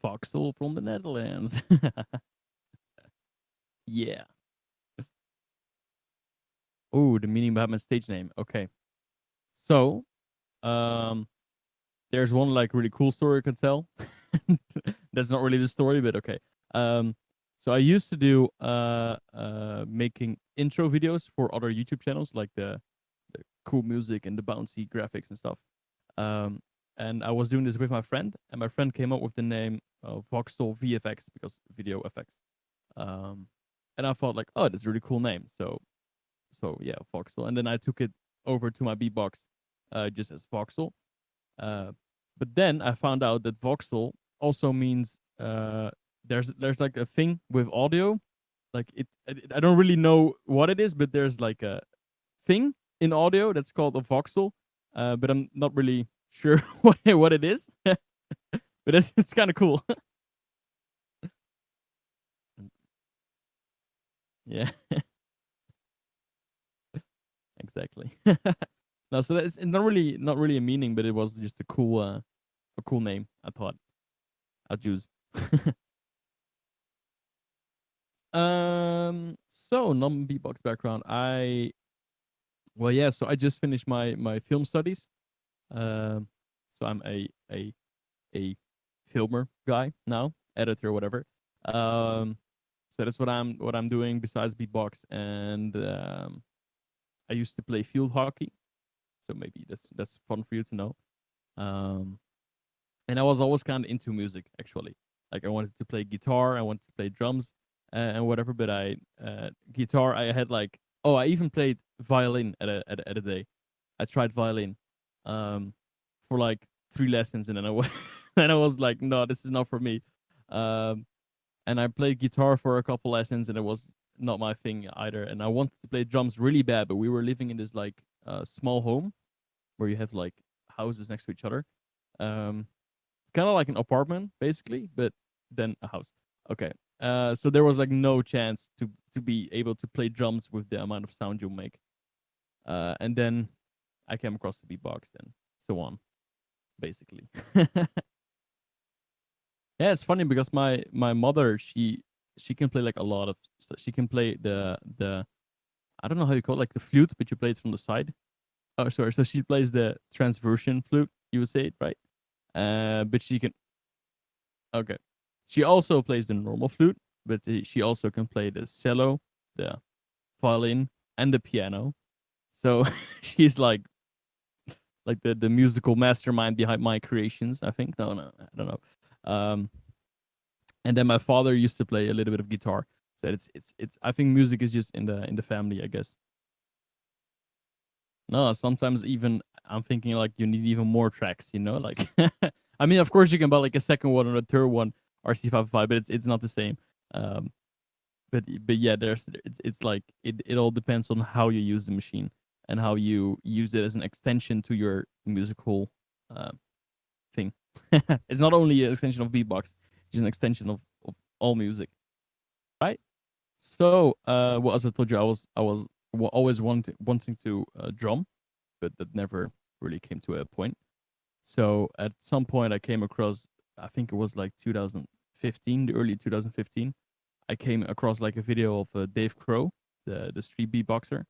Voxel from the Netherlands. Yeah. Oh, the meaning behind my stage name. Okay. So, um, there's one like really cool story I can tell. That's not really the story, but okay. Um, so I used to do making intro videos for other YouTube channels, like the cool music and the bouncy graphics and stuff. Um, and I was doing this with my friend, and my friend came up with the name Voxel VFX because video effects. Um, and I thought like, oh, that's a really cool name. So yeah, Voxel. And then I took it over to my beatbox, just as Voxel. Uh, but then I found out that Voxel also means there's like a thing with audio, like I don't really know what it is, but there's like a thing in audio that's called a voxel, but I'm not really sure what it is. But it's kind of cool. Yeah, exactly. No, so it's not really a meaning, but it was just a cool name. I thought I'd use. So non beatbox background. Well, yeah. So I just finished my film studies. Um, so I'm a filmer guy now, editor, whatever. Um, so that's what I'm doing besides beatbox, and I used to play field hockey, so maybe that's fun for you to know. Um, and I was always kind of into music actually. Like I wanted to play guitar, I wanted to play drums, and whatever. But I guitar, I had like I even played violin at a day. I tried violin, um, for like 3 lessons, and then and I was like, no, this is not for me. Um, and I played guitar for a couple lessons, and it was not my thing either. And I wanted to play drums really bad, but we were living in this like small home where you have like houses next to each other, um, kind of like an apartment basically, but then a house. Okay. So there was like no chance to be able to play drums with the amount of sound you make. And then I came across the beatbox and so on, basically. Yeah, it's funny because my mother, she can play like a lot of stuff. She can play the I don't know how you call it, like the flute, but you play it from the side. Oh, sorry. So she plays the transversion flute. You would say it right. But she can. Okay. She also plays the normal flute, but she also can play the cello, the violin, and the piano. So she's like the musical mastermind behind my creations. I think. No, I don't know. And then my father used to play a little bit of guitar. So it's. I think music is just in the family, I guess. No, sometimes even I'm thinking like you need even more tracks. Like I mean, of course you can buy like a second one or a third one RC55, but it's not the same. Um, but yeah, it's like it all depends on how you use the machine and how you use it as an extension to your musical uh, thing. It's not only an extension of beatbox; it's an extension of all music, right? So, well, as I told you, I was always wanting to drum, but that never really came to a point. So at some point, I came across, I think it was like 2015, the early 2015. I came across like a video of Dave Crow, the street beatboxer,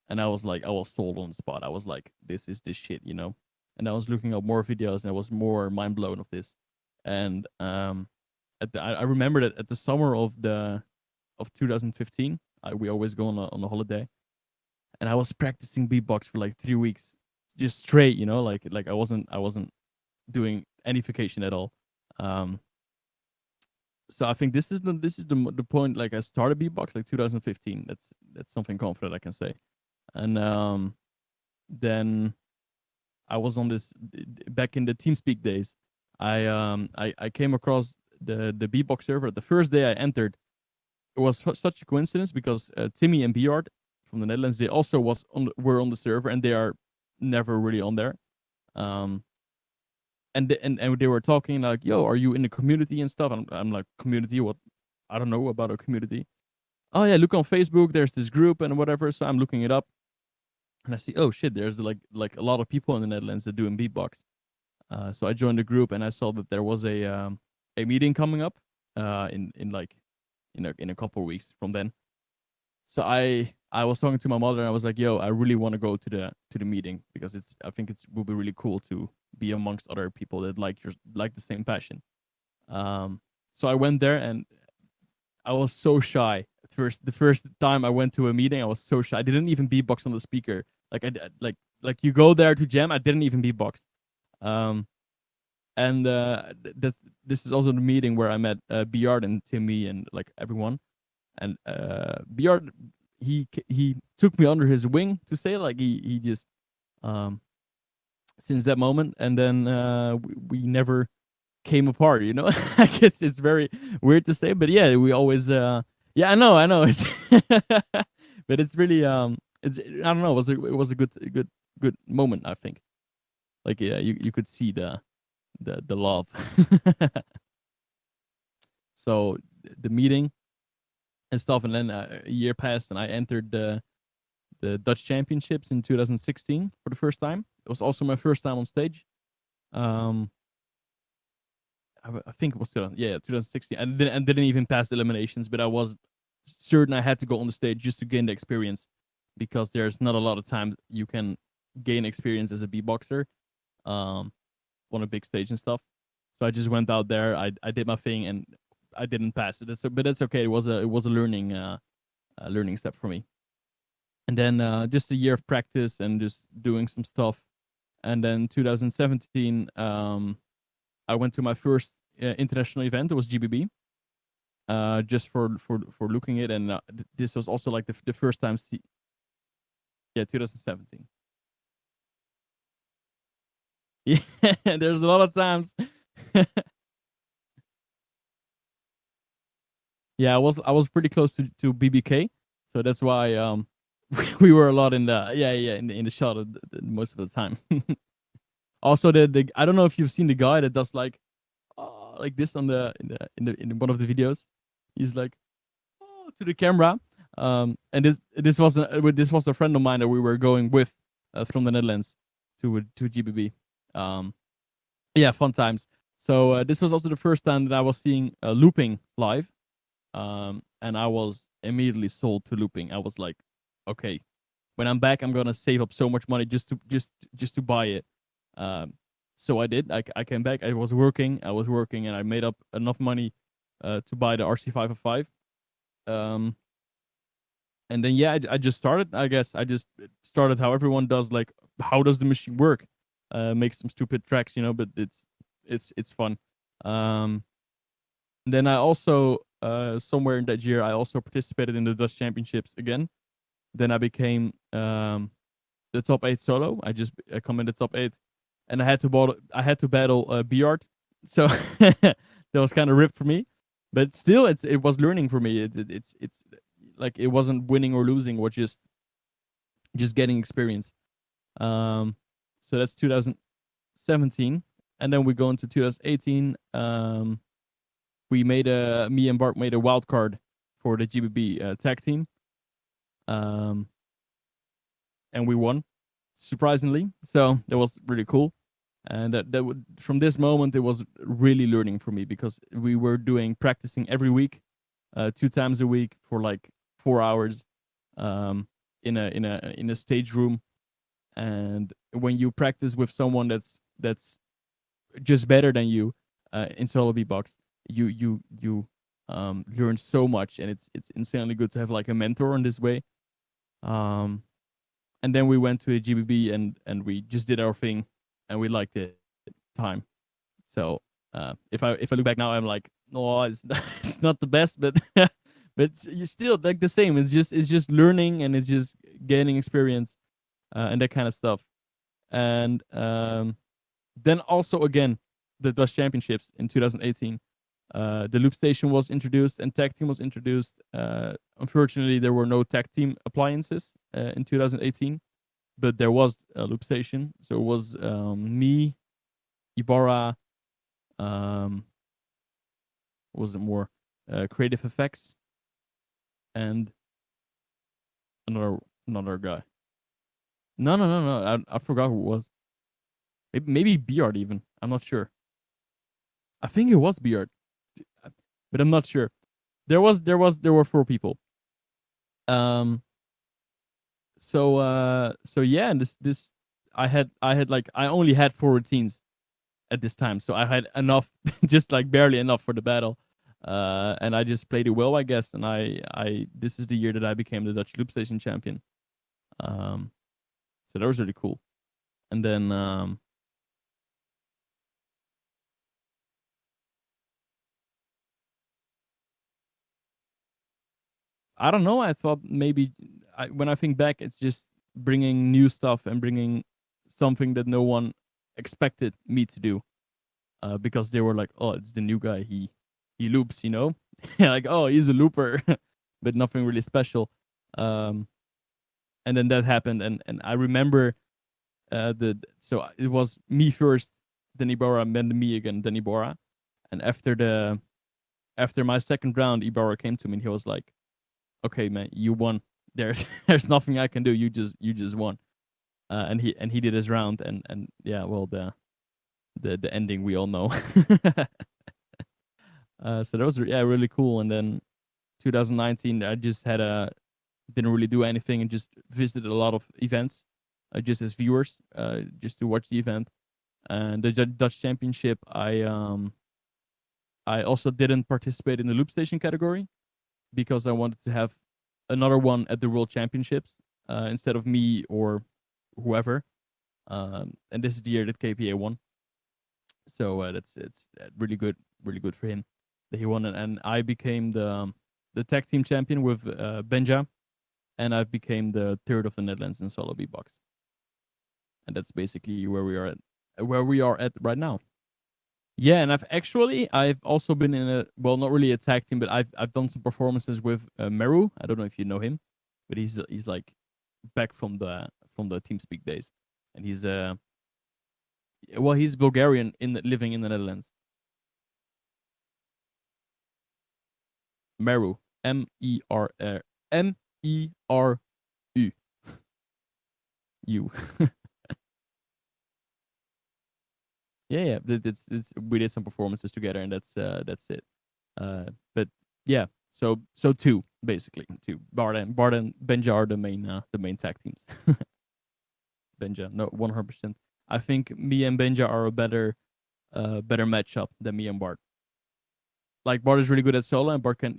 and I was sold on the spot. I was like, this is the shit. And I was looking up more videos, and I was more mind blown of this. And I remember that at the summer of 2015, we always go on a holiday, and I was practicing beatbox for like 3 weeks, just straight. Like I wasn't doing any vacation at all. Um, so I think this is the point. Like I started beatbox like 2015. That's something confident I can say. And then I was on this back in the TeamSpeak days. I came across the beatbox server. The first day I entered, it was such a coincidence because Timmy and Beard from the Netherlands, they also were on the server, and they are never really on there. Um, and they were talking like, "Yo, are you in the community and stuff?" I'm like, "Community? What? I don't know about a community." Oh yeah, look on Facebook. There's this group and whatever. So I'm looking it up, and I see, oh shit, there's like a lot of people in the Netherlands that doing beatbox. So I joined the group, and I saw that there was a meeting coming up in like in a couple of weeks from then. So I was talking to my mother and I was like, "Yo, I really want to go to the meeting because I think it will be really cool to be amongst other people that like the same passion." So I went there and I was so shy. The first time I went to a meeting, I was so shy. I didn't even beatbox on the speaker. Like like you go there to jam. I didn't even beatbox. Um, and this is also the meeting where I met Bjard and Timmy and like everyone. And Bjard, he took me under his wing to say like he just um since that moment, and then we never came apart. You know, like it's very weird to say, but yeah, we always yeah, I know it's but it's really it's I don't know, it was a good moment, I think. Like yeah, you could see the love. So the meeting and stuff, and then a year passed, and I entered the Dutch Championships in 2016 for the first time. It was also my first time on stage. Um, I think it was 2016. I didn't even pass the eliminations, but I was certain I had to go on the stage just to gain the experience, because there's not a lot of times you can gain experience as a beatboxer um, on a big stage and stuff. So I just went out there. I did my thing and I didn't pass it. But that's okay. It was a learning step for me. And then just a year of practice and just doing some stuff. And then 2017, I went to my first international event. It was GBB, just for looking it. And this was also like the first time. Yeah, 2017. Yeah, there's a lot of times. Yeah, I was pretty close to BBK, so that's why we were a lot in the in the shot most of the time. Also, the I don't know if you've seen the guy that does like this on in one of the videos. He's like to the camera. And this was a friend of mine that we were going with from the Netherlands to GBB. Yeah, fun times. So this was also the first time that I was seeing looping live, and I was immediately sold to looping. I was like, okay, when I'm back, I'm gonna save up so much money just to buy it. Um, so I did. I came back. I was working, and I made up enough money to buy the RC505. Um, and then yeah, I just started. I guess I just started how everyone does. Like, how does the machine work? Make some stupid tracks, but it's fun. Um, and then I also somewhere in that year I also participated in the Dutch Championships again. Then I became the top 8 solo. I come in the top 8, and I had to battle Bjart. So that was kind of ripped for me, but still it was learning for me. It's like it wasn't winning or losing, or just getting experience. So that's 2017, and then we go into 2018. Me and Bart made a wild card for the GBB tag team, and we won, surprisingly. So that was really cool. And from this moment, it was really learning for me, because we were practicing every week, 2 times a week for like 4 hours, in a stage room. And when you practice with someone that's just better than you in solo beatbox, you learn so much, and it's insanely good to have like a mentor in this way. And then we went to a GBB, and we just did our thing, and we liked it time. So if I look back now, I'm like, no, it's not the best, but but you still like the same. It's just learning, and it's just gaining experience, and that kind of stuff. And then also again, the Dutch Championships in 2018. The loop station was introduced and tag team was introduced. Unfortunately, there were no tag team appliances in 2018, but there was a loop station. So it was me, Ibarra, was it more Creative Effects, and another guy. No. I forgot who it was. Maybe Beard even. I'm not sure. I think it was Beard. but I'm not sure. There were 4 people. Um, so yeah, and this I had like I only had 4 routines at this time, so I had enough, just like barely enough for the battle. And I just played it well, I guess. And I this is the year that I became the Dutch loop station champion. Um, so that was really cool. And then I don't know. I thought maybe when I think back, it's just bringing new stuff and bringing something that no one expected me to do. Because they were like, "Oh, it's the new guy. He loops, you know." Like, "Oh, he's a looper," but nothing really special. Um, and then that happened, and I remember so it was me first, then Ibarra, and then me again, then Ibarra. And after my second round, Ibarra came to me and he was like, "Okay, man, you won. There's there's nothing I can do. You just won." And he did his round, and yeah, well, the ending we all know. So that was yeah, really cool. And then 2019, I just didn't really do anything and just visited a lot of events, just as viewers, just to watch the event. And the Dutch Championship, I also didn't participate in the loop station category because I wanted to have another one at the World Championships, instead of me or whoever. And this is the year that KPA won, so that's it's really good for him that he won. And I became the tag team champion with Benja, and I became the third of the Netherlands in solo beatbox. And that's basically where we are at right now. Yeah, and I've also been in a, well, not really a tag team, but I've done some performances with Meru. I don't know if you know him, but he's like back from the TeamSpeak days, and he's Bulgarian living in the Netherlands. Meru, Meru. You. Yeah, yeah. It's we did some performances together, and that's it. But yeah, so two basically, two. Bard and Benja are the main tag teams. Benja, no, 100%. I think me and Benja are a better matchup than me and Bart. Like, Bart is really good at solo, and Bart can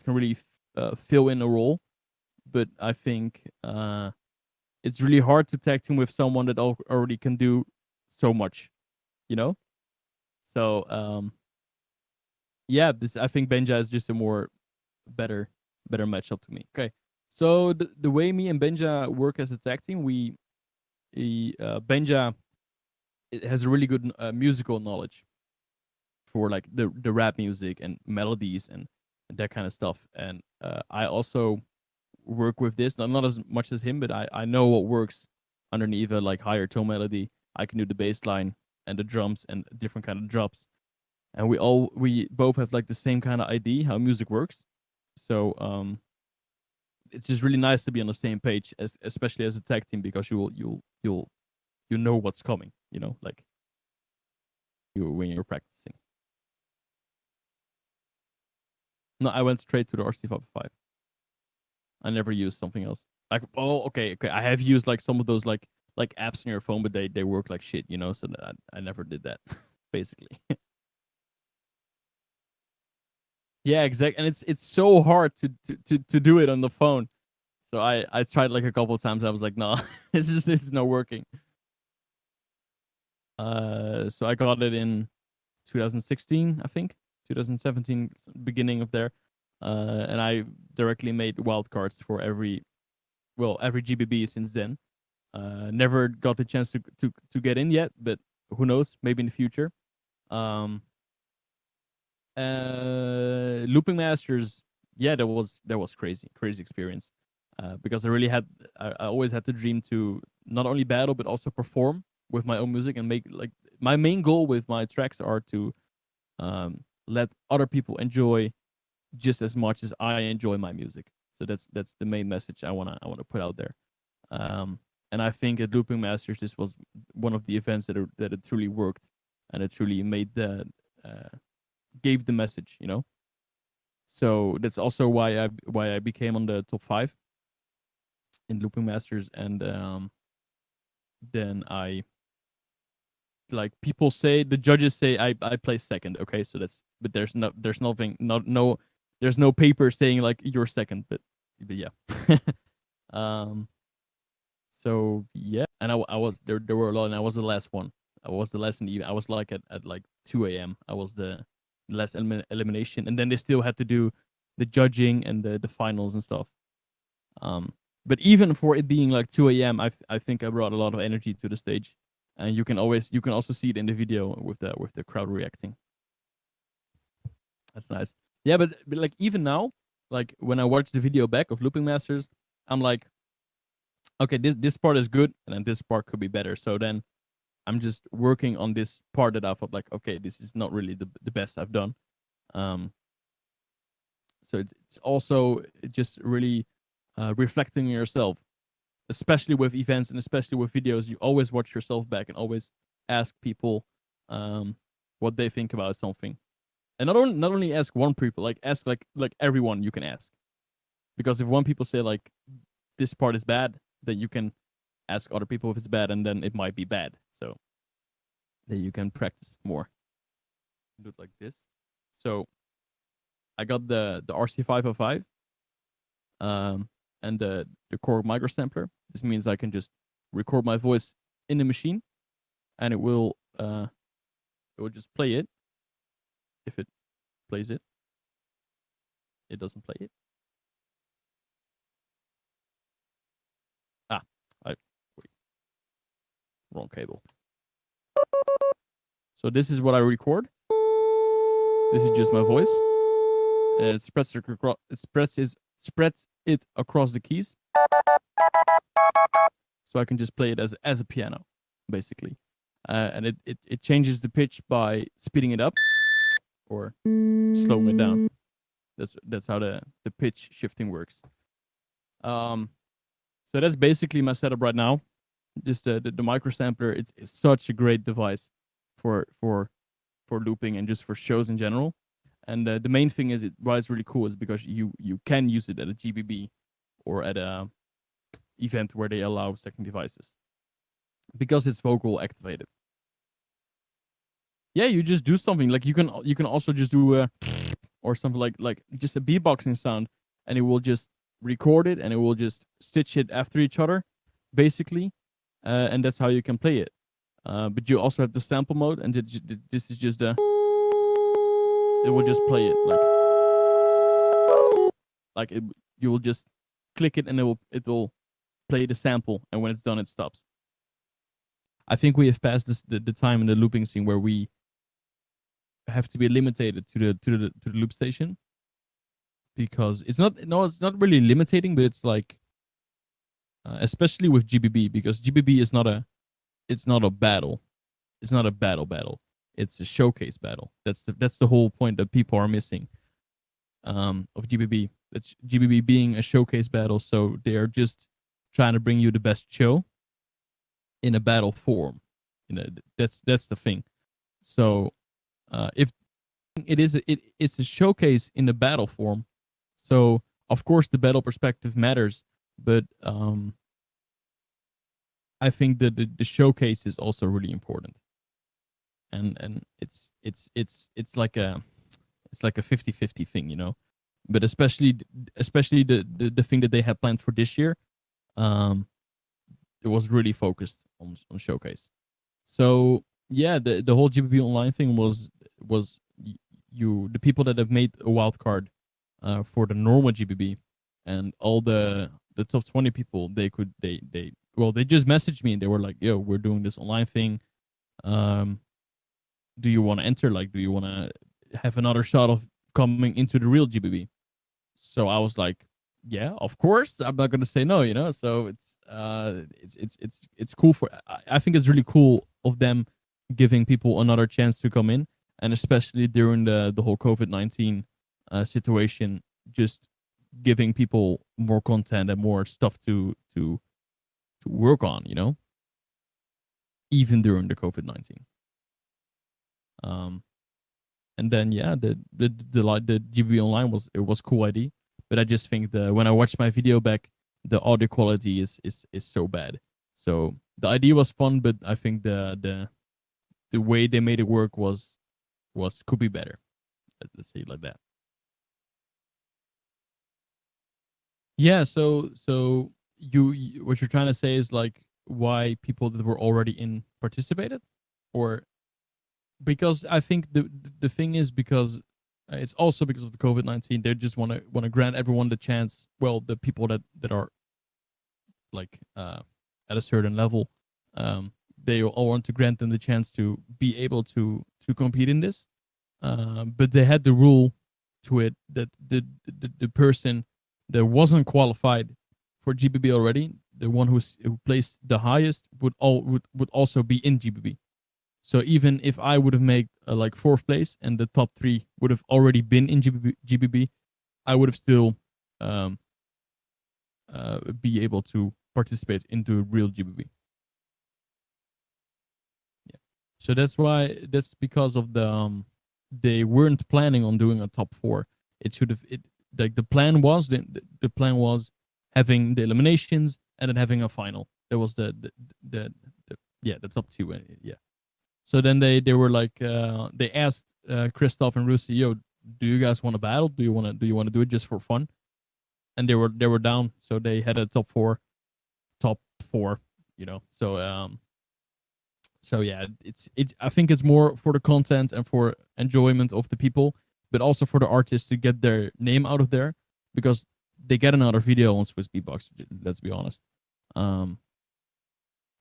really fill in a role. But I think it's really hard to tag team with someone that already can do so much, you know. So yeah, this I think Benja is just a more better matchup to me. Okay, so the way me and Benja work as a tag team, Benja has a really good musical knowledge for like the rap music and melodies and that kind of stuff. And I also work with this, not as much as him, but I know what works underneath a like higher tone melody. I can do the bass line and the drums and different kind of drops. And we both have like the same kind of idea how music works. So it's just really nice to be on the same page, especially as a tag team, because you know what's coming, like when you're practicing. No, I went straight to the RC5. I never used something else. Like, oh, okay. I have used like some of those like apps on your phone, but they work like shit, So that I never did that, basically. Yeah, exactly. And it's so hard to do it on the phone. So I tried like a couple of times. I was like, no, this is not working. So I got it in 2016, I think, 2017, beginning of there. And I directly made wildcards for every GBB since then. Never got the chance to get in yet, but who knows? Maybe in the future. Um, Looping Masters, yeah, that was crazy experience. Because I always had the dream to not only battle but also perform with my own music and make like my main goal with my tracks are to let other people enjoy just as much as I enjoy my music. So that's the main message I wanna put out there. Um, and I think at Looping Masters, this was one of the events that it truly worked, and it truly made the gave the message. So that's also why I became on the top 5 in looping masters, and then I like people say the judges say I place second. Okay, so that's but there's nothing no there's no paper saying like you're second, but yeah. um. So yeah, and I was there were a lot, and I was the last one. I was the last in the I was like at like 2 a.m. I was the last elimination, and then they still had to do the judging and the finals and stuff. Um, but even for it being like 2 a.m., I think I brought a lot of energy to the stage, and you can also see it in the video with the crowd reacting. That's nice. Yeah, but like even now, like when I watch the video back of Looping Masters, I'm like, okay, this part is good, and then this part could be better. So then I'm just working on this part that I thought like, okay, this is not really the best I've done. Um, so it's also just really reflecting on yourself, especially with events and especially with videos. You always watch yourself back and always ask people what they think about something, and not only ask one people, like ask like everyone you can ask, because if one people say like this part is bad, then you can ask other people if it's bad, and then it might be bad. So then you can practice more. Do it like this. So I got the RC505 and the core micro sampler. This means I can just record my voice in the machine, and it will just play it. If it plays it, it doesn't play it. Ah, wait, wrong cable. So this is what I record. This is just my voice. It spreads it across the keys, so I can just play it as a piano, basically. And it changes the pitch by speeding it up or slowing it down. That's how the pitch shifting works. So that's basically my setup right now. Just the micro sampler. It's such a great device for looping and just for shows in general. And the main thing is why it's really cool is because you can use it at a GBB or at a event where they allow second devices, because it's vocal activated. Yeah, you just do something like you can also just do or something like just a beatboxing sound, and it will just record it and it will just stitch it after each other, basically, and that's how you can play it. But you also have the sample mode, and this is just it will just play it like it, you will just click it and it will play the sample, and when it's done it stops. I think we have passed the time in the looping scene where we have to be limited to the loop station, because it's not really limiting, but it's like especially with GBB, because GBB is not a battle. It's not a battle. It's a showcase battle. That's the whole point that people are missing of GBB. That's GBB being a showcase battle, so they are just trying to bring you the best show in a battle form. You know, that's the thing. So if it's a showcase in the battle form, so of course the battle perspective matters, but I think that the showcase is also really important, and it's like a 50-50 thing, you know. But especially the thing that they have planned for this year, it was really focused on showcase. So yeah, the whole GBB online thing was the people that have made a wild card for the normal GBB, and all the top 20 people, they just messaged me and they were like, yo, we're doing this online thing, do you want to enter, like do you want to have another shot of coming into the real GBB? So I was like, yeah, of course, I'm not gonna say no, you know. So it's cool for I think it's really cool of them giving people another chance to come in, and especially during the whole COVID-19 situation, just giving people more content and more stuff to work on, you know, even during the COVID-19. And then yeah, the GBB Online was cool ID, but I just think when I watched my video back, the audio quality is so bad. So the idea was fun, but I think the way they made it work was could be better. Let's say it like that. Yeah. So what you're trying to say is like why people that were already in participated, or because I think the thing is because it's also because of the COVID-19. They just want to grant everyone the chance. Well, the people that are like at a certain level, they all want to grant them the chance to be able to compete in this. But they had the rule to it that the person that wasn't qualified for GBB already, the one who placed the highest would also be in GBB. So even if I would have made like fourth place and the top three would have already been in GBB, I would have still um, be able to participate into real GBB. Yeah. So that's because of they weren't planning on doing a top four. It should have it like the plan was having the eliminations and then having a final. That was the yeah, the top two. Yeah. So then they were like they asked Christoph and Rusi, yo, do you guys want to battle? Do you want to do it just for fun? And they were down. So they had a top four, you know. So yeah, it's I think it's more for the content and for enjoyment of the people, but also for the artists to get their name out of there, because they get another video on Swiss Beatbox. Let's be honest. Um,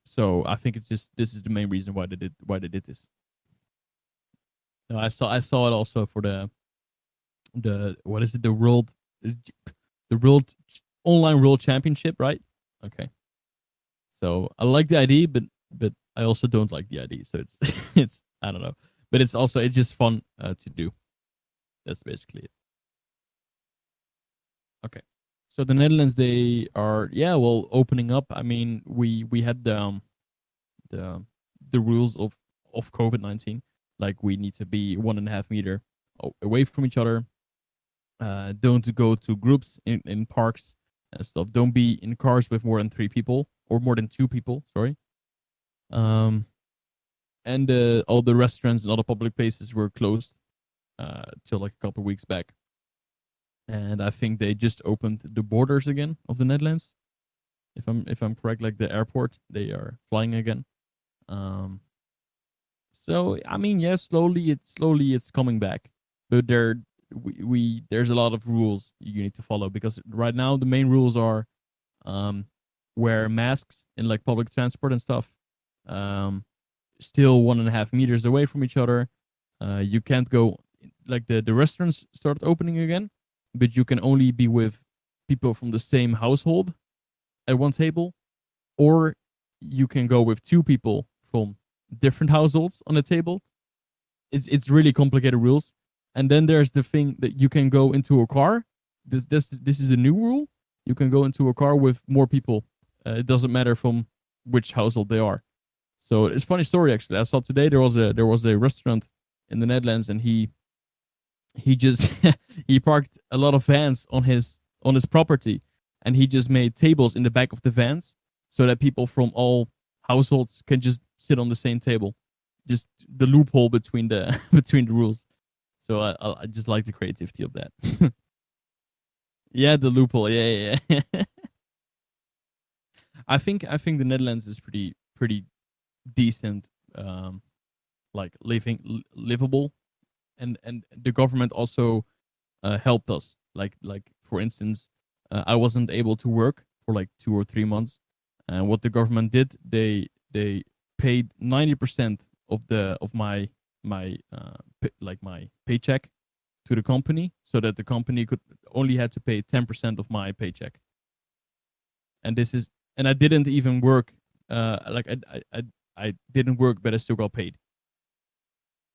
so I think it's just this is the main reason why they did this. No, I saw it also for the what is it, the world online world championship, right? Okay. So I like the idea, but I also don't like the idea. So it's it's I don't know, but it's just fun to do. That's basically it. Okay. So the Netherlands, they are, yeah, well, opening up. I mean, we had the the rules of COVID-19. Like we need to be 1.5 meter away from each other. Don't go to groups in parks and stuff. Don't be in cars with more than 3 people or more than 2 people. Sorry. Um, and all the restaurants and other public places were closed till like a couple of weeks back. And I think they just opened the borders again of the Netherlands. If I'm correct, like the airport, they are flying again. Um, so I mean, yeah, slowly it's coming back, but there's a lot of rules you need to follow, because right now the main rules are um, wear masks in like public transport and stuff. Um, Still 1.5 meters away from each other. You can't go, like the restaurants start opening again, but you can only be with people from the same household at one table, or you can go with 2 people from different households on a table. It's really complicated rules. And then there's the thing that you can go into a car. This is a new rule. You can go into a car with more people. It doesn't matter from which household they are. So it's a funny story actually. I saw today there was a restaurant in the Netherlands, and he just he parked a lot of vans on his property, and he just made tables in the back of the vans so that people from all households can just sit on the same table. Just the loophole between the between the rules. So I just like the creativity of that. Yeah, the loophole. Yeah, yeah, yeah. I think the Netherlands is pretty decent, like livable, and the government also helped us. Like for instance, I wasn't able to work for like 2 or 3 months, and what the government did, they paid 90% of my paycheck to the company, so that the company could only had to pay 10% of my paycheck. And this is and I didn't even work. Like I didn't work, but I still got paid.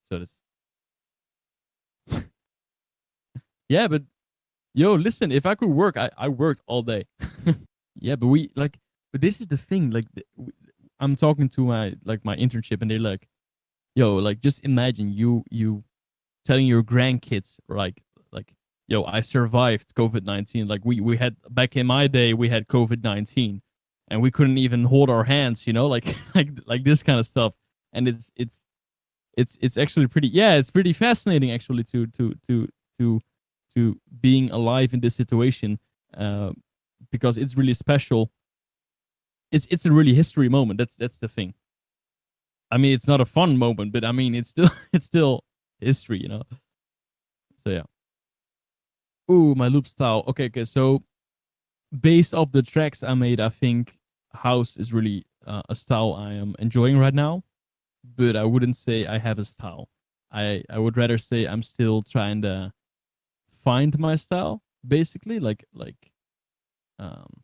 So that's yeah, but yo, listen, if I could work, I worked all day. Yeah, but but this is the thing. Like, I'm talking to my internship, and they're like, yo, like, just imagine you telling your grandkids like yo, I survived COVID-19. Like we had back in my day, we had COVID-19, and we couldn't even hold our hands. Like like this kind of stuff. And it's actually pretty, yeah, it's pretty fascinating actually to to being alive in this situation, uh, because it's really special. It's a really history moment. That's the thing. I mean, it's not a fun moment, but I mean, it's still it's still history. So yeah. Ooh, my loop style. Okay. So based off the tracks I made, I think house is really a style I am enjoying right now. But I wouldn't say I have a style. I would rather say I'm still trying to find my style, basically. Um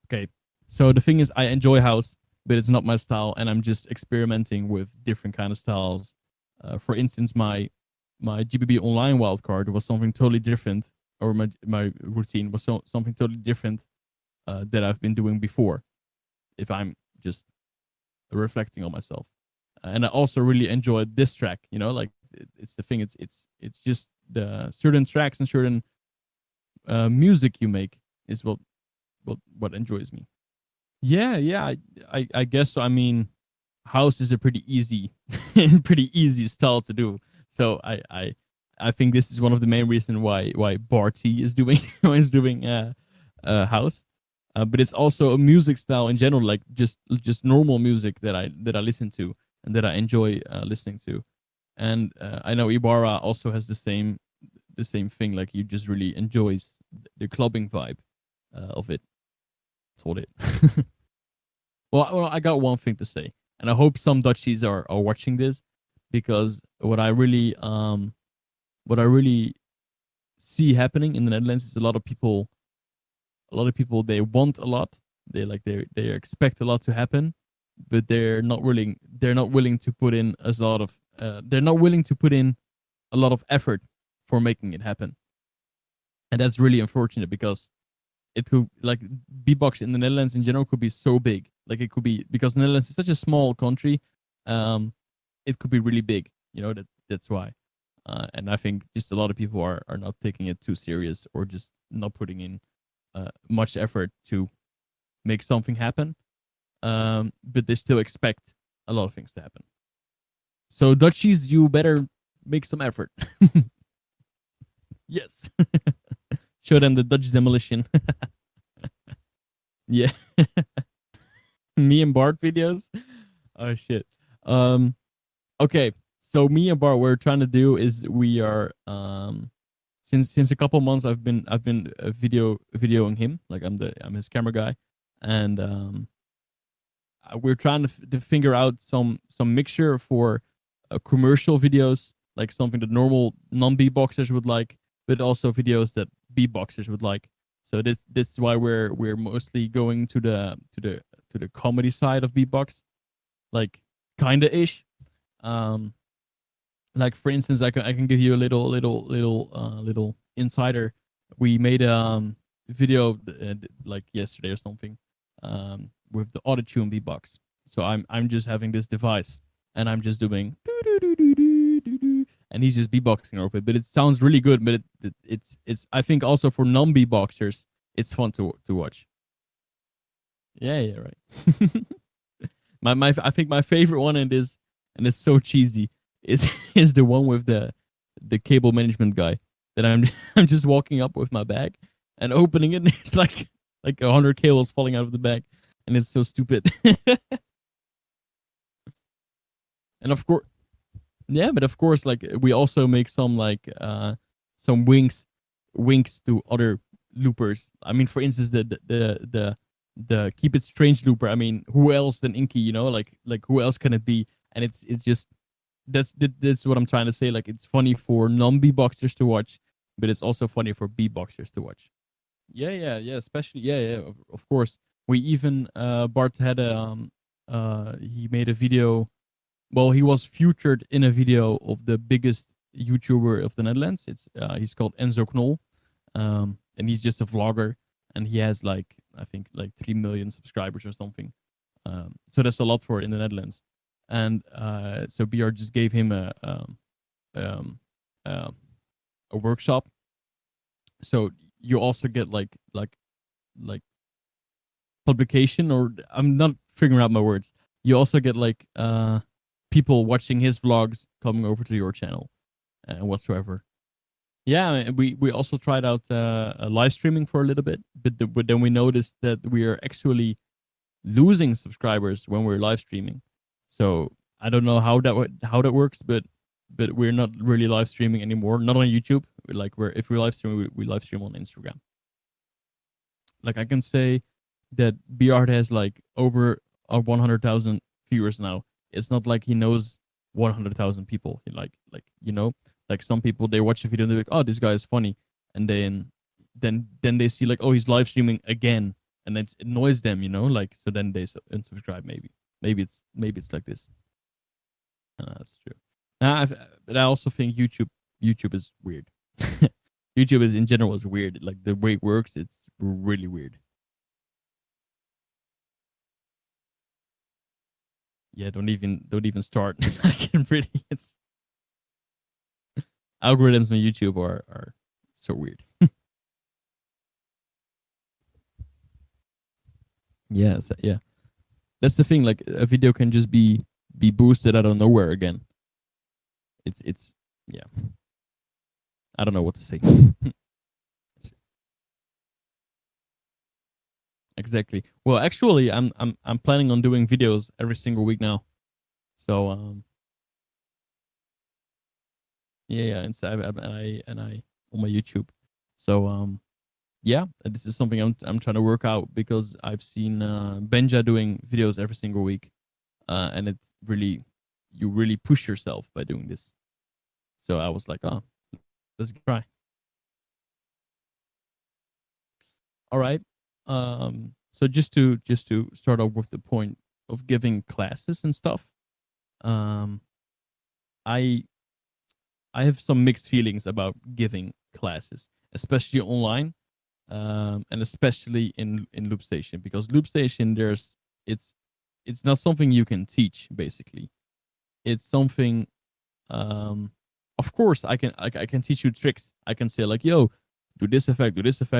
okay. So the thing is, I enjoy house, but it's not my style, and I'm just experimenting with different kind of styles. For instance, my GBB online wildcard was something totally different, or my routine was something totally different that I've been doing before. If I'm just reflecting on myself, and I also really enjoyed this track. Like it's the thing. It's just the certain tracks and certain music you make is what enjoys me. Yeah. I guess so. I mean, house is a pretty easy, pretty easy style to do. So I think this is one of the main reasons why Barty is doing is doing house. But it's also a music style in general, like just normal music that I listen to and that I enjoy listening to. And I know Ibarra also has the same thing. Like he just really enjoys the clubbing vibe of it. That's all it. Well, I got one thing to say, and I hope some Dutchies are watching this, because what I really see happening in the Netherlands is a lot of people they want a lot, they expect a lot to happen, but they're not willing to put in they're not willing to put in a lot of effort for making it happen. And that's really unfortunate, because it could, like, beatbox in the Netherlands in general could be so big. Like it could be, because the Netherlands is such a small country, it could be really big. That's why. And I think just a lot of people are not taking it too serious, or just not putting in much effort to make something happen. But they still expect a lot of things to happen. So Dutchies, you better make some effort. Yes. Show them the Dutch demolition. Yeah. Me and Bart videos. Oh shit. Um. Okay. So me and Bart, what we're trying to do is we are since a couple months I've been videoing him. Like I'm his camera guy, and we're trying to figure out some mixture for commercial videos, like something that normal non-beatboxers would like, but also videos that beatboxers would like. So this is why we're mostly going to the comedy side of beatbox, like kinda ish. Um, like for instance, I can give you a little insider. We made a video like yesterday or something, with the autotune beatbox. So I'm just having this device, and I'm just doing and he's just beatboxing over it. But it sounds really good. But it's I think also for non beatboxers, it's fun to watch. Yeah, right. My I think my favorite one in this, and it's so cheesy, is is the one with the cable management guy, that I'm I'm just walking up with my bag and opening it, and there's like 100 cables falling out of the bag, and it's so stupid. And of course, yeah, but of course, like we also make some winks to other loopers. I mean, for instance, the keep it strange looper. I mean, who else than Inky? Like who else can it be? And it's just that's what I'm trying to say. Like it's funny for non beatboxers to watch, but it's also funny for beatboxers to watch. Yeah. Especially, yeah. Of course, we even Bart had he made a video. Well, he was featured in a video of the biggest YouTuber of the Netherlands. He's called Enzo Knol, and he's just a vlogger, and he has like, I think, like 3 million subscribers or something. So that's a lot for it in the Netherlands. And so BR just gave him um, uh, a workshop. So you also get like publication, or I'm not figuring out my words. You also get like people watching his vlogs coming over to your channel and whatsoever. Yeah, we also tried out live streaming for a little bit, but then we noticed that we are actually losing subscribers when we're live streaming. So I don't know how that works, but we're not really live streaming anymore. Not on YouTube. If we live stream, we live stream on Instagram. Like I can say that Beard has like over 100,000 viewers now. It's not like he knows 100,000 people. Like some people, they watch a video and they're like, oh, this guy is funny, and then they see like, oh, he's live streaming again, and it annoys them, like, so then they unsubscribe. Maybe it's like this. That's true. But I also think YouTube is weird. YouTube is in general is weird. Like the way it works, it's really weird. Yeah, don't even start. I can really. It's algorithms on YouTube are so weird. Yeah. That's the thing. Like a video can just be boosted out of nowhere again. It's yeah. I don't know what to say. Exactly. Well, actually, I'm planning on doing videos every single week now. So yeah, and so I on my YouTube. So yeah, this is something I'm trying to work out, because I've seen Benja doing videos every single week, and it's really, you really push yourself by doing this. So I was like, oh, let's try. All right. So just to start off with the point of giving classes and stuff, um, I I have some mixed feelings about giving classes, especially online, and especially in Loop Station, because Loop Station, it's it's not something you can teach. Basically, it's something. Um, of course, I can teach you tricks. I can say like, "Yo, do this effect,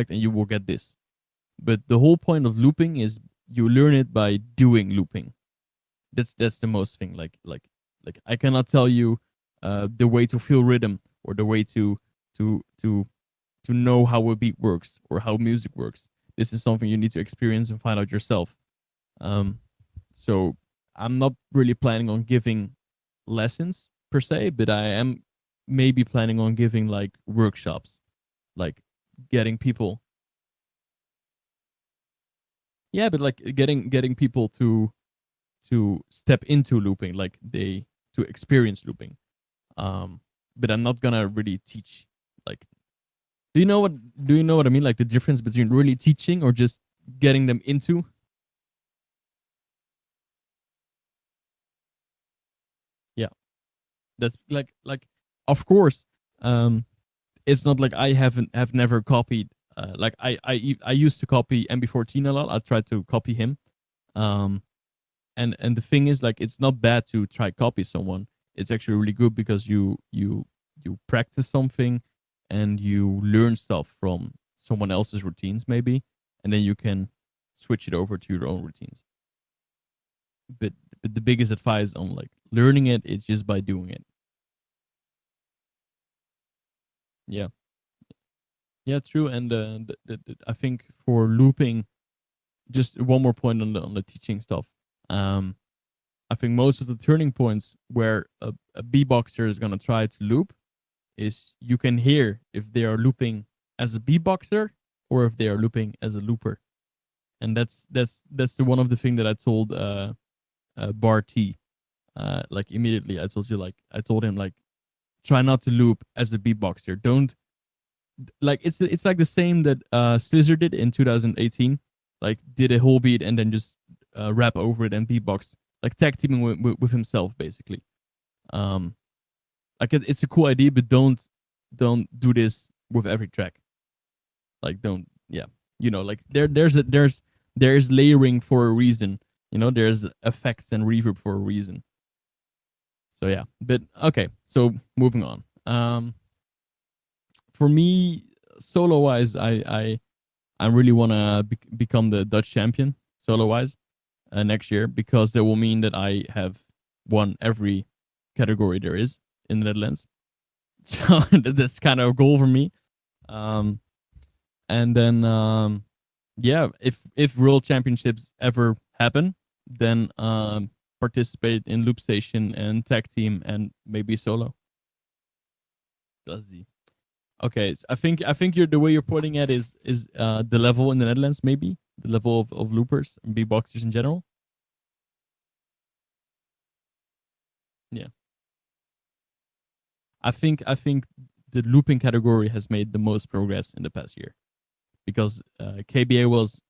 and you will get this." But the whole point of looping is you learn it by doing looping. That's the most thing. Like I cannot tell you the way to feel rhythm, or the way to to to know how a beat works or how music works. This is something you need to experience and find out yourself. Um, so I'm not really planning on giving lessons per se, but I am maybe planning on giving like workshops, like getting people. Yeah, but like getting people to step into looping, like they to experience looping. Um, but I'm not gonna really teach. Like, do you know what I mean? Like the difference between really teaching or just getting them into. Yeah, that's like of course. It's not like I have never copied. Like I used to copy MB14 a lot. I tried to copy him. Um, and the thing is, like, it's not bad to try copy someone. It's actually really good, because you practice something, and you learn stuff from someone else's routines maybe, and then you can switch it over to your own routines. But the biggest advice on like learning it is just by doing it. Yeah, yeah, true. And I think for looping, just one more point on the teaching stuff. um I think most of the turning points where a beatboxer is gonna try to loop is you can hear if they are looping as a beatboxer or if they are looping as a looper. And that's the one of the thing that I told Bar T. Like immediately I told him like, try not to loop as a beatboxer. Don't, like, it's like the same that Slizzard did in 2018. Like did a whole beat and then just rap over it and beatbox, like tag teaming with himself basically. Um, like it's a cool idea, but don't do this with every track. Like don't, yeah, like there's layering for a reason. There's effects and reverb for a reason. So yeah, but okay. So moving on. For me, solo wise, I really want to become the Dutch champion solo wise next year, because that will mean that I have won every category there is in the Netherlands. So that's kind of a goal for me. Um, and then yeah, if world championships ever happen, then participate in loop station and tag team and maybe solo. That's the okay. So I think you're the way you're putting it is the level in the Netherlands, maybe the level of loopers and beatboxers in general. Yeah, I think the looping category has made the most progress in the past year, because KBA was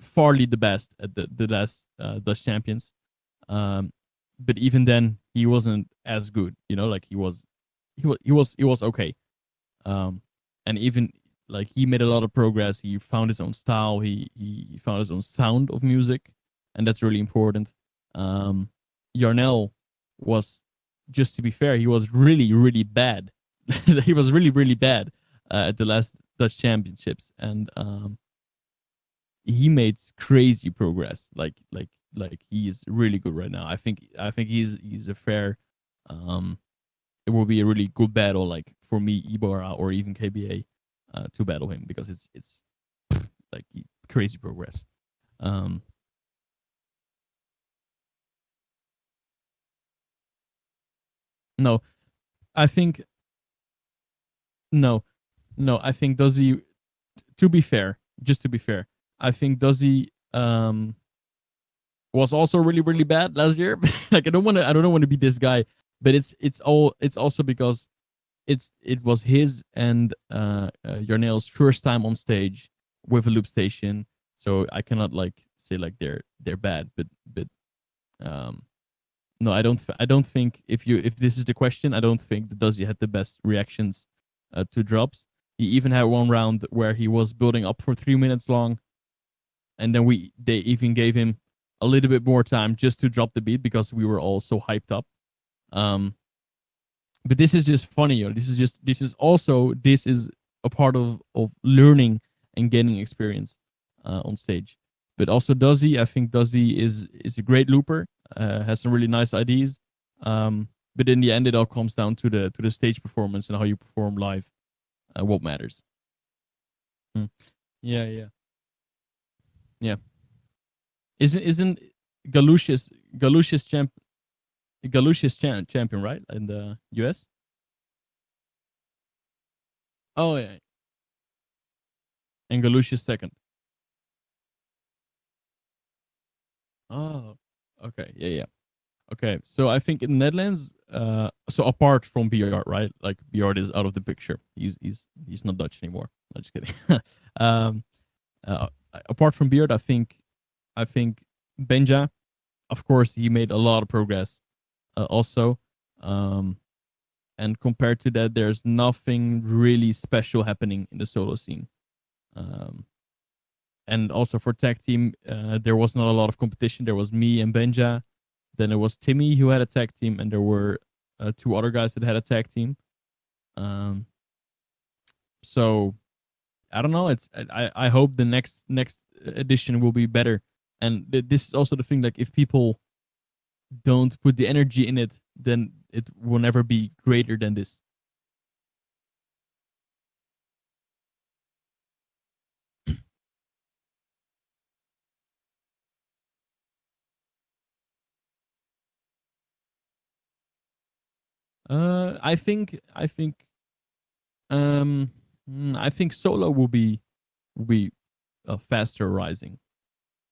farly the best at the last Dutch champions. Um, but even then, he wasn't as good. You know, like he was okay. Um, and even like he made a lot of progress. He found his own style. He found his own sound of music, and that's really important. Um, Yarnell was, just to be fair, he was really bad. He was really bad at the last Dutch championships, and he made crazy progress. Like he is really good right now. I think he's a fair. Um, it will be a really good battle, like for me, Ibarra or even KBA, to battle him, because it's like crazy progress. Um, no, I think no, no. I think does he? To be fair, just to be fair, I think does he was also really bad last year. Like I don't want to be this guy, but it's also because it was his and Yarnail's first time on stage with a loop station, so I cannot like say like they're bad, but um no, I don't think, if this is the question, I don't think that Duzzy had the best reactions to drops. He even had one round where he was building up for 3 minutes long, and then they even gave him a little bit more time just to drop the beat because we were all so hyped up. Um, but this is just funny, yo. This is a part of learning and gaining experience on stage. But also Duzzy, I think Duzzy is a great looper, has some really nice ideas. But in the end, it all comes down to the stage performance and how you perform live. What matters? Mm. Yeah, yeah, yeah. Isn't Galush's champion, right, in the US? Oh yeah, and Galush's second. Oh, okay, yeah, yeah. Okay, so I think in the Netherlands, so apart from Bjart, right? Like Bjart is out of the picture. He's not Dutch anymore. I'm just kidding. um, uh, Apart from Bjart, I think Benja, of course, he made a lot of progress. Also, um, and compared to that, there's nothing really special happening in the solo scene. Um, and also for tag team, there was not a lot of competition. There was me and Benja. Then it was Timmy who had a tag team, and there were two other guys that had a tag team. Um, so I don't know. I hope the next edition will be better. And this is also the thing. Like if people don't put the energy in it, then it will never be greater than this. Um, I think solo will be faster rising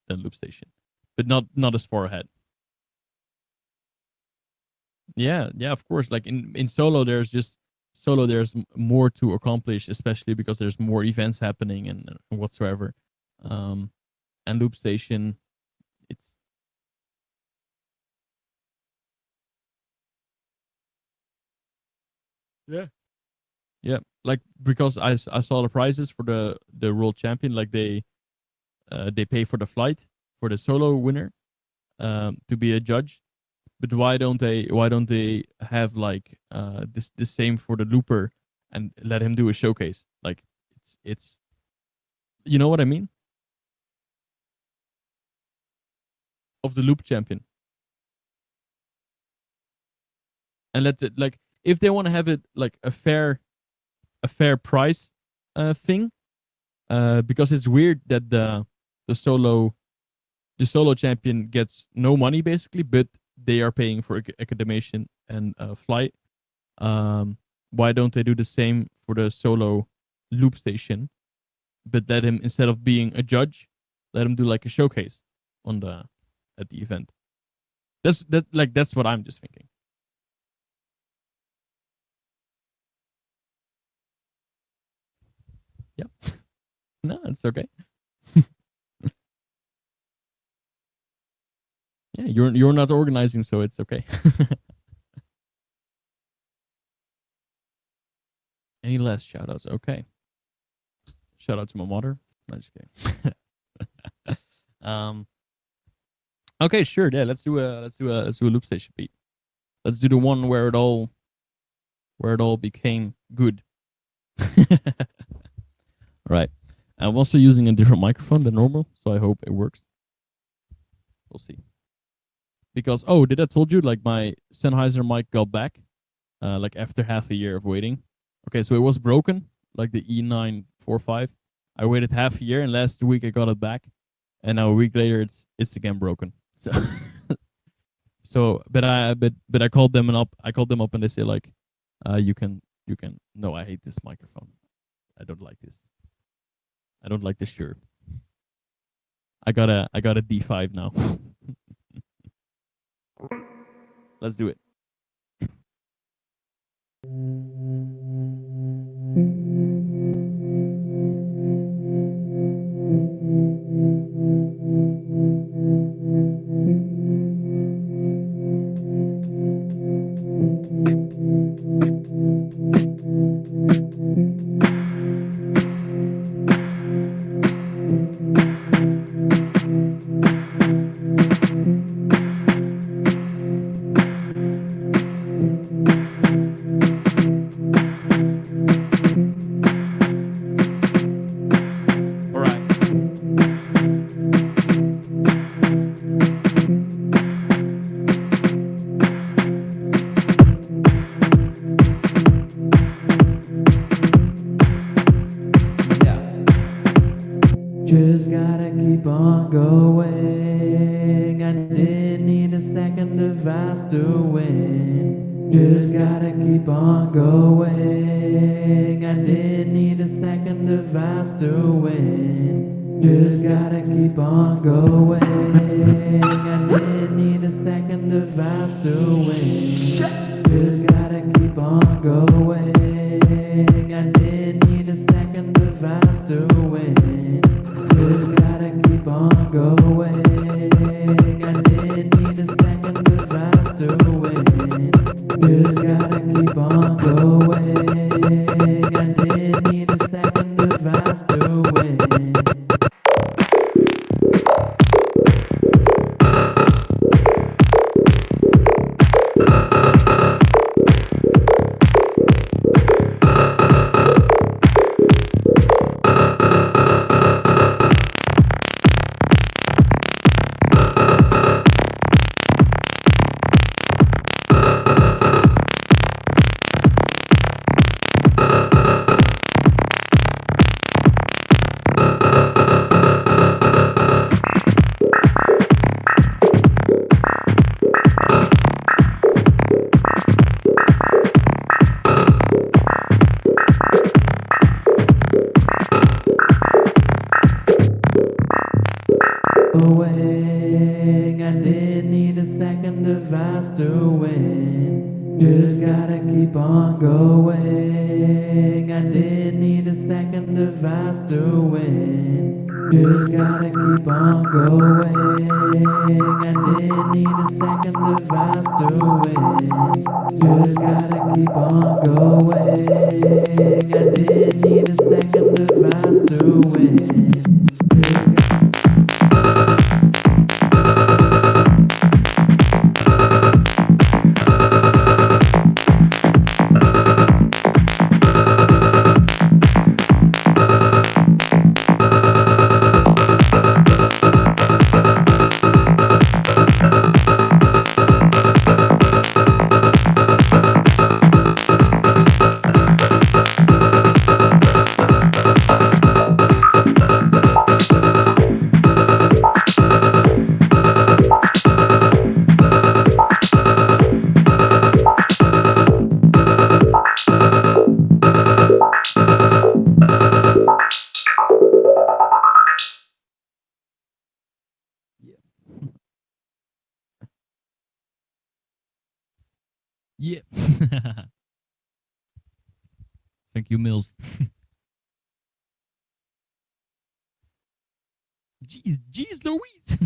than loop station, but not as far ahead. Yeah, yeah, of course. Like in solo, there's more to accomplish, especially because there's more events happening and whatsoever. Um, and loop station, it's yeah, yeah. Like because I saw the prizes for the world champion. Like they pay for the flight for the solo winner to be a judge, But why don't they have like this the same for the looper and let him do a showcase? Like it's you know what I mean? Of the loop champion. And let it like if they want to have it like a fair price thing, because it's weird that the solo champion gets no money basically, but they are paying for academician and flight. Why don't they do the same for the solo loop station, but let him, instead of being a judge, let him do like a showcase on the at the event? That's what I'm just thinking. Yeah. No, it's okay. Yeah, you're not organizing, so it's okay. Any last shout outs? Okay. Shout out to my mother. No, just kidding. Okay, sure. Yeah, let's do a loop station beat. Let's do the one where it all became good. Right. I'm also using a different microphone than normal, so I hope it works. We'll see. Because did I told you like my Sennheiser mic got back, like after half a year of waiting. Okay, so it was broken, like the E945. I waited half a year, and last week I got it back, and now a week later it's again broken. So but I called them up. And they say like, you can. No, I hate this microphone. I don't like this. I don't like this shirt. I got a D5 now. Let's do it. Just gotta keep on going. I didn't need a second device to win. Just gotta keep on going. I didn't need a second device to win. Just gotta keep on going. I didn't need a second device to win. Just gotta keep on going. I didn't need a second device to win. Just gotta keep on going. I didn't need a second device to win. Just gotta keep on going. I didn't need a second device to win. I didn't need a second device to win. Just gotta keep on going. I didn't need a second device to win. Just gotta keep on going. I didn't need a second device to win. Just gotta keep on going. I didn't need a second device to win. Just Yeah. Thank you, Milz. Jeez Louise.